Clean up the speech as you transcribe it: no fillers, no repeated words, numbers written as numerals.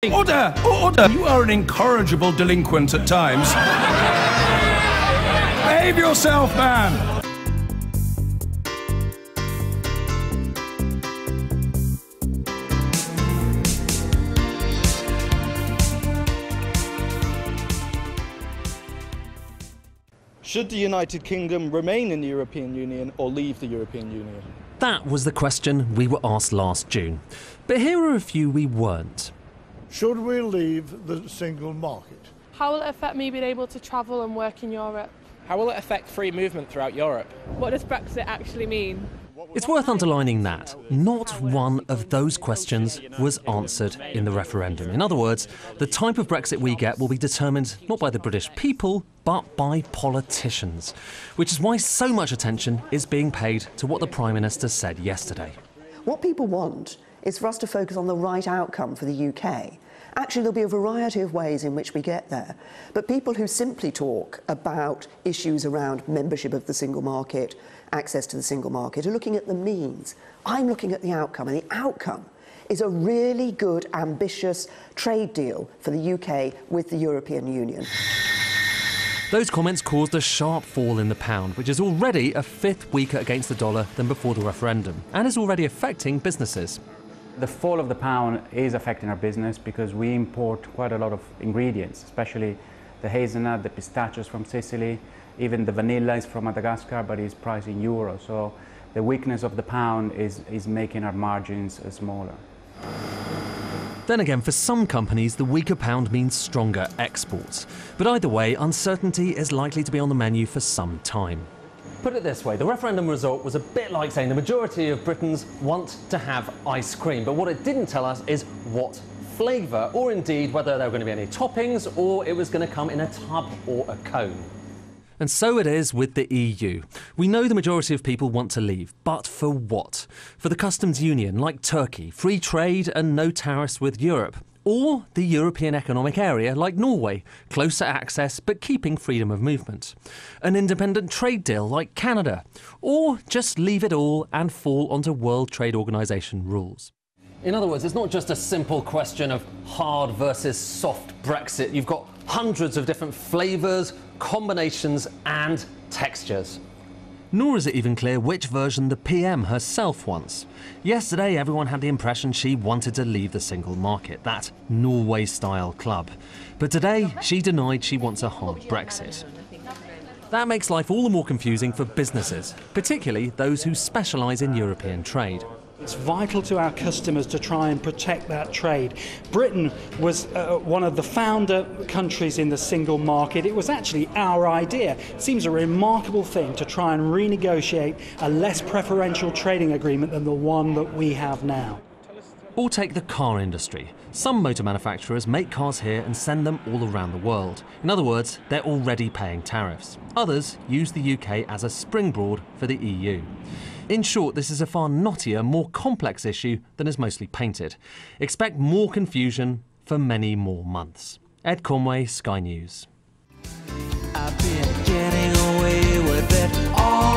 Order! Order! You are an incorrigible delinquent at times. Behave yourself, man! Should the United Kingdom remain in the European Union or leave the European Union? That was the question we were asked last June. But here are a few we weren't. Should we leave the single market? How will it affect me being able to travel and work in Europe? How will it affect free movement throughout Europe? What does Brexit actually mean? It's worth underlining that not one of those questions was answered in the referendum. In other words, the type of Brexit we get will be determined not by the British people, but by politicians, which is why so much attention is being paid to what the Prime Minister said yesterday. What people want is for us to focus on the right outcome for the UK. Actually, there'll be a variety of ways in which we get there. But people who simply talk about issues around membership of the single market, access to the single market, are looking at the means. I'm looking at the outcome, and the outcome is a really good, ambitious trade deal for the UK with the European Union. Those comments caused a sharp fall in the pound, which is already a fifth weaker against the dollar than before the referendum, and is already affecting businesses. The fall of the pound is affecting our business because we import quite a lot of ingredients, especially the hazelnut, the pistachios from Sicily, even the vanilla is from Madagascar, but is priced in euro. So the weakness of the pound is making our margins smaller. Then again, for some companies, the weaker pound means stronger exports. But either way, uncertainty is likely to be on the menu for some time. Put it this way, the referendum result was a bit like saying the majority of Britons want to have ice cream, but what it didn't tell us is what flavour, or indeed whether there were going to be any toppings, or it was going to come in a tub or a cone. And so it is with the EU. We know the majority of people want to leave, but for what? For the customs union, like Turkey, free trade and no tariffs with Europe. Or the European Economic Area, like Norway, closer access but keeping freedom of movement. An independent trade deal like Canada. Or just leave it all and fall onto World Trade Organization rules. In other words, it's not just a simple question of hard versus soft Brexit. You've got hundreds of different flavours, combinations and textures. Nor is it even clear which version the PM herself wants. Yesterday, everyone had the impression she wanted to leave the single market, that Norway-style club. But today, she denied she wants a hard Brexit. That makes life all the more confusing for businesses, particularly those who specialise in European trade. It's vital to our customers to try and protect that trade. Britain was one of the founder countries in the single market. It was actually our idea. It seems a remarkable thing to try and renegotiate a less preferential trading agreement than the one that we have now. Or take the car industry. Some motor manufacturers make cars here and send them all around the world. In other words, they're already paying tariffs. Others use the UK as a springboard for the EU. In short, this is a far knottier, more complex issue than is mostly painted. Expect more confusion for many more months. Ed Conway, Sky News. I've been getting away with it all.